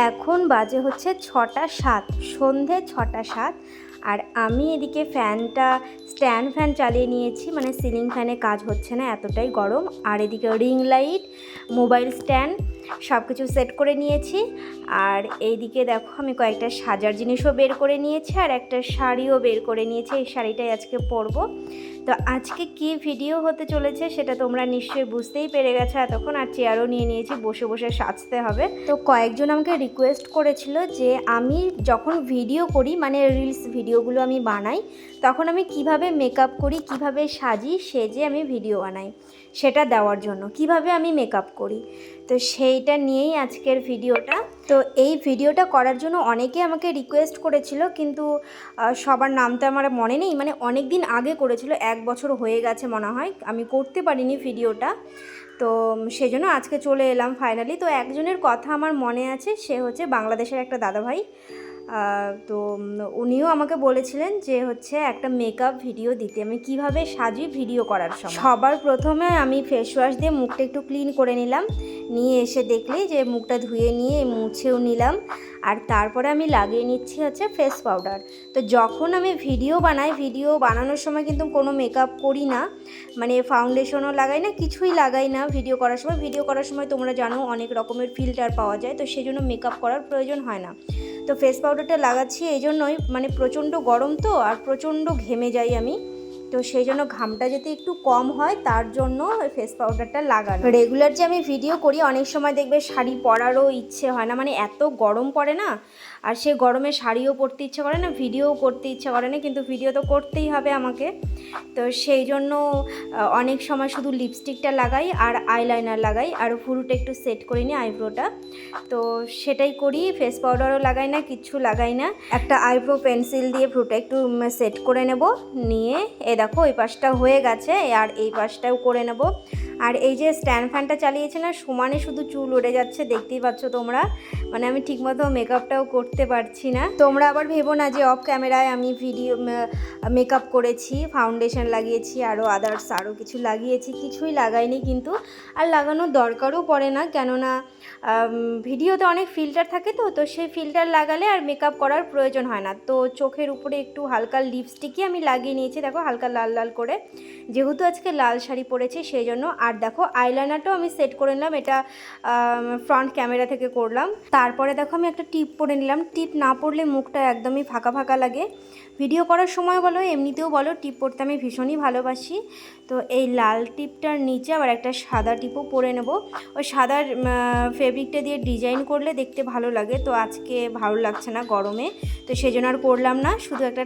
এখন বাজে হচ্ছে 6টা 7, সন্ধে 6টা 7। আর আমি এদিকে ফ্যানটা স্ট্যান্ড ফ্যান চালিয়ে নিয়েছি, মানে সিলিং ফ্যানে কাজ হচ্ছে না, এতটাই গরম। আর এদিকে রিং লাইট, মোবাইল স্ট্যান্ড সব কিছু সেট করে নিয়েছি। আর এইদিকে দেখো আমি কয়েকটা সাজার জিনিসও বের করে নিয়েছি, আর একটা শাড়িও বের করে নিয়েছি। এই শাড়িটাই আজকে পরবো। তো আজকে কি ভিডিও হতে চলেছে সেটা তোমরা নিশ্চয়ই বুঝতেই পেরে গেছো এতক্ষণ। আর চেয়ারও নিয়ে নিয়েছি, বসে বসে সাজতে হবে। তো কয়েকজন আমাকে রিকোয়েস্ট করেছিল যে আমি যখন ভিডিও করি, মানে রিলস ভিডিওগুলো আমি বানাই, তখন আমি কিভাবে মেকআপ করি, কিভাবে সাজি সেজে আমি ভিডিও বানাই, সেটা দেওয়ার জন্য কিভাবে আমি মেকআপ করি। তো সেইটা নিয়েই আজকের ভিডিওটা। তো এই ভিডিওটা করার জন্য অনেকে আমাকে রিকোয়েস্ট করেছিল, কিন্তু সবার নাম তো আমার মনে নেই, মানে অনেক দিন আগে করেছিল, 1 বছর হয়ে গেছে মনে হয়, আমি করতে পারিনি ভিডিওটা। তো সেজন্য আজকে চলে এলাম ফাইনালি। তো একজনের কথা আমার মনে আছে, সে হচ্ছে বাংলাদেশের একটা দাদাভাই। তো উনিও আমাকে বলেছিলেন যে হচ্ছে একটা মেকআপ ভিডিও দিতে, আমি কিভাবে সাজি ভিডিও করার সময়। সবার প্রথমে আমি ফেস ওয়াশ দিয়ে মুখটা একটু ক্লিন করে নিলাম, নিয়ে এসে দেখলেই যে মুখটা ধুয়ে নিয়ে মুছেও নিলাম। আর তারপরে আমি লাগিয়ে নিচ্ছি হচ্ছে ফেস পাউডার। তো যখন আমি ভিডিও বানাই, ভিডিও বানানোর সময় কিন্তু কোনো মেকআপ করি না, মানে ফাউন্ডেশনও লাগাই না, কিছুই লাগাই না ভিডিও করার সময়। ভিডিও করার সময় তোমরা জানো অনেক রকমের ফিল্টার পাওয়া যায়, তো সেই জন্য মেকআপ করার প্রয়োজন হয় না। তো ফেস পাউডারটা লাগাচ্ছি এই জন্যই, মানে প্রচণ্ড গরম তো, আর প্রচণ্ড ঘেমে যাই আমি। তো সেই জন্য ঘামটা যাতে একটু কম হয় তার জন্য ফেস পাউডারটা লাগানো। রেগুলার যে আমি ভিডিও করি, অনেক সময় দেখবে শাড়ি পরারও ইচ্ছে হয় না, মানে এত গরম পড়ে না, আর সে গরমে শাড়িও পরতে ইচ্ছে করে না, ভিডিও করতে ইচ্ছে করে না, কিন্তু ভিডিও তো করতেই হবে আমাকে। তো সেই জন্য অনেক সময় শুধু লিপস্টিকটা লাগাই আর আইলাইনার লাগাই, আর ভুরুটা একটু সেট করে নিই, আইব্রোটা। তো সেটাই করি, ফেস পাউডারও লাগাই না, কিচ্ছু লাগাই না। একটা আইব্রো পেন্সিল দিয়ে ভ্রুটা একটু সেট করে নেব, নিয়ে দেখো ওই পাশটা হয়ে গেছে, আর এই পাশটাও করে নেব। আর এই যে স্ট্যান্ড ফ্যানটা চালিয়েছে না, সমানে শুধু চুল উড়ে যাচ্ছে, দেখতেই পাচ্ছ তোমরা, মানে আমি ঠিকমতো মেকআপটাও করতে পারছি না। তোমরা আবার ভেবো না যে অফ ক্যামেরায় আমি ভিডিও মেকআপ করেছি, ফাউন্ডেশন লাগিয়েছি, আরও আদার্স আরও কিছু লাগিয়েছি, কিছুই লাগাইনি কিন্তু। আর লাগানোর দরকারও পড়ে না, কেননা ভিডিওতে অনেক ফিল্টার থাকে, তো সেই ফিল্টার লাগালে আর মেকআপ করার প্রয়োজন হয় না। তো চোখের উপরে একটু হালকা লিপস্টিকই আমি লাগিয়ে নিয়েছি, দেখো হালকা লাল লাল করে, যেহেতু আজকে লাল শাড়ি পরেছি সেই জন্য। আর দেখো আইলাইনারটাও আমি সেট করে নিলাম, এটা ফ্রন্ট ক্যামেরা থেকে করলাম। তারপরে দেখো আমি একটা টিপ পরে নিলাম, টিপ না পরলে মুখটা একদমই ফাঁকা ফাঁকা লাগে। ভিডিও করার সময় বলো, এমনিতেও বলো, টিপ পরতে আমি ভীষণই ভালোবাসি। তো এই লাল টিপটার নিচে আবার একটা সাদা টিপও পরে নেব। ওই সাদার ফেব্রিকটা দিয়ে ডিজাইন করলে দেখতে ভালো লাগে, তো আজকে ভালো লাগছে না গরমে, তো সেজন্য আর করলাম না, শুধু একটা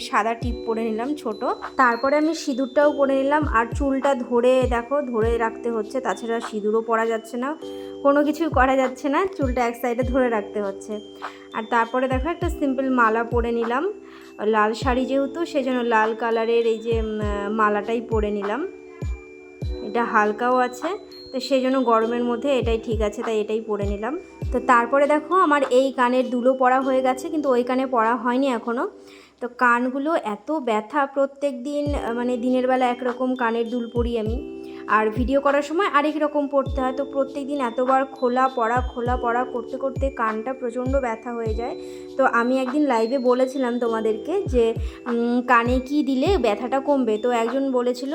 সাদা টিপ পরে নিলাম ছোট। তারপরে আমি সিঁদুরটাও পরে নিলাম, আর চুলটা ধরে দেখো ধরে রাখতে হচ্ছে, তাছাড়া সিঁদুরও পরা যাচ্ছে না, কোনো কিছুই করা যাচ্ছে না, চুলটা এক সাইডে ধরে রাখতে হচ্ছে। আর তারপরে দেখো একটা সিম্পল মালা পরে নিলাম, লাল শাড়ি যেহেতু সেজন্য লাল কালারের এই যে মালাটাই পরে নিলাম, এটা হালকাও আছে, তো সেই জন্য গরমের মধ্যে এটাই ঠিক আছে, তাই এটাই পরে নিলাম। তো তারপরে দেখো আমার এই কানের দুলও পরা হয়ে গেছে, কিন্তু ওই কানে পরা হয়নি এখনও। তো কানগুলো এত ব্যথা, প্রত্যেক দিন মানে দিনের বেলা একরকম কানের দুল পরি আমি, আর ভিডিও করার সময় আরেক রকম পড়তে হয়। তো প্রত্যেক দিন এতবার খোলা পড়া করতে করতে কানটা প্রচণ্ড ব্যথা হয়ে যায়। তো আমি একদিন লাইভে বলেছিলাম তোমাদেরকে যে কানে কি দিলে ব্যথাটা কমবে, তো একজন বলেছিল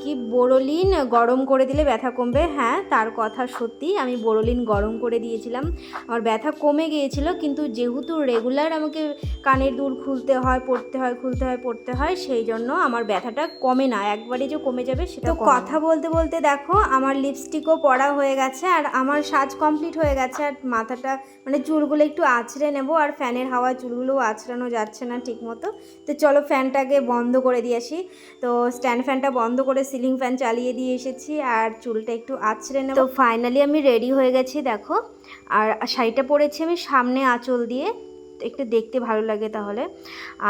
কি বোরোলিন গরম করে দিলে ব্যথা কমবে। হ্যাঁ, তার কথা সত্যি, আমি বোরোলিন গরম করে দিয়েছিলাম, আমার ব্যথা কমে গিয়েছিল। কিন্তু যেহেতু রেগুলার আমাকে কানের দুল খুলতে হয়, পড়তে হয়, সেই জন্য আমার ব্যথাটা কমে না, একবারে যে কমে যাবে সেটা। তো কথা বলতে বলতে দেখো আমার লিপস্টিকও পরা হয়ে গেছে, আর আমার সাজ কমপ্লিট হয়ে গেছে। আর মাথাটা মানে চুলগুলো একটু আঁচড়ে নেব, আর ফ্যানের হাওয়ায় চুলগুলো আঁচড়ানো যাচ্ছে না ঠিক মতো। তো চলো ফ্যানটাকে বন্ধ করে দিয়ে আসি। তো স্ট্যান্ড ফ্যানটা বন্ধ করে সিলিং ফ্যান চালিয়ে দিয়ে এসেছি, আর চুলটা একটু আঁচড়ে নেব। তো ফাইনালি আমি রেডি হয়ে গেছি দেখো, আর শাড়িটা পরেছি আমি সামনে আঁচল দিয়ে, একটু দেখতে ভালো লাগে তাহলে।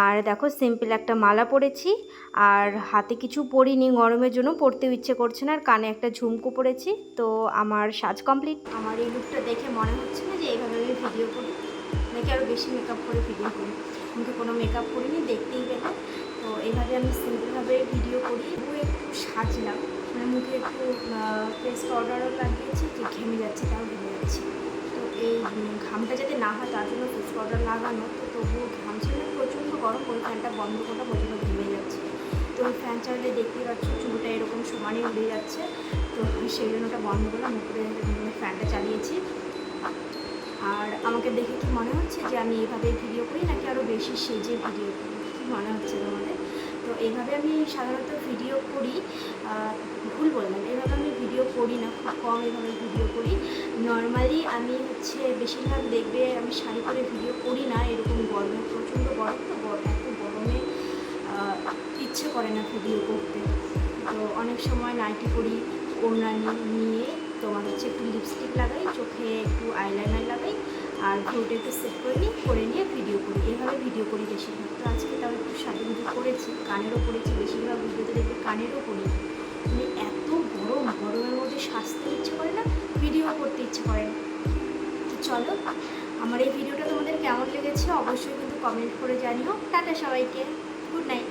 আর দেখো সিম্পল একটা মালা পরেছি, আর হাতে কিছু পরিনি, গরমের জন্য পরতেও ইচ্ছে করছে না, আর কানে একটা ঝুমকো পরেছি। তো আমার সাজ কমপ্লিট। আমার এই লুকটা দেখে মনে হচ্ছে না যে এইভাবে আমি ভিডিও করি, নাকি আরও বেশি মেকআপ করে ভিডিও করি? মুখে কোনো মেকআপ করিনি, দেখতেই পেলে। তো এইভাবে আমি সিম্পলভাবে ভিডিও করি, একটু সাজলাম, মানে মুখে একটু ফেস পাউডারও লাগিয়েছি, যে ঘেমে যাচ্ছে তাও ঘেমে যাচ্ছি। তো এই ঘামটা যাতে না হয় তার জন্য ফেস পাউডার লাগানো, তো তবুও ঘামছে না, প্রচণ্ড গরম। ওই ফ্যানটা বন্ধ করলাম, ওই জন্য ঘুমিয়ে যাচ্ছে। তো ওই ফ্যান চালালে দেখতেই পাচ্ছ চুলটা এরকম সমানে উড়ে যাচ্ছে, তো সেই জন্য ওটা বন্ধ করলাম, উপরে ফ্যানটা চালিয়েছি। আর আমাকে দেখে কি মনে হচ্ছে যে আমি এইভাবে ভিডিও করি নাকি আরও বেশি সেজে ভিডিও করি, কী মনে হচ্ছে তোমাদের? তো এইভাবে আমি সাধারণত ভিডিও করি, ভুল বললাম, এইভাবে আমি ভিডিও করি না, খুব কম এইভাবে ভিডিও করি। নর্মালি আমি হচ্ছে বেশিরভাগ দেখবে আমি শাড়ি পরে ভিডিও করি না, এরকম গরমে, প্রচণ্ড গরম, তো এত গরমে ইচ্ছে করে না ভিডিও করতে। তো অনেক সময় নাইটি করি, ওড়না নিয়ে তোমার হচ্ছে একটু লিপস্টিক লাগাই, চোখে একটু আইলাইনার লাগাই, আর ভ্রুটা একটু সেট করে নিয়ে ভিডিও করি, এভাবে ভিডিও করি বেশিরভাগ। তো আজকে তাও একটু সাজুগুজু করেছি, কানেরও পরেছি, বেশিরভাগ ভিডিওতে দেখবে কানেরও পরি। মানে এত গরমের মধ্যে সাজতে ইচ্ছে করে না, ভিডিও করতে ইচ্ছে করে না। তো চলো, আমার এই ভিডিওটা তোমাদের কেমন লেগেছে অবশ্যই কিন্তু কমেন্ট করে জানিও। টাটা সবাইকে, গুড নাইট।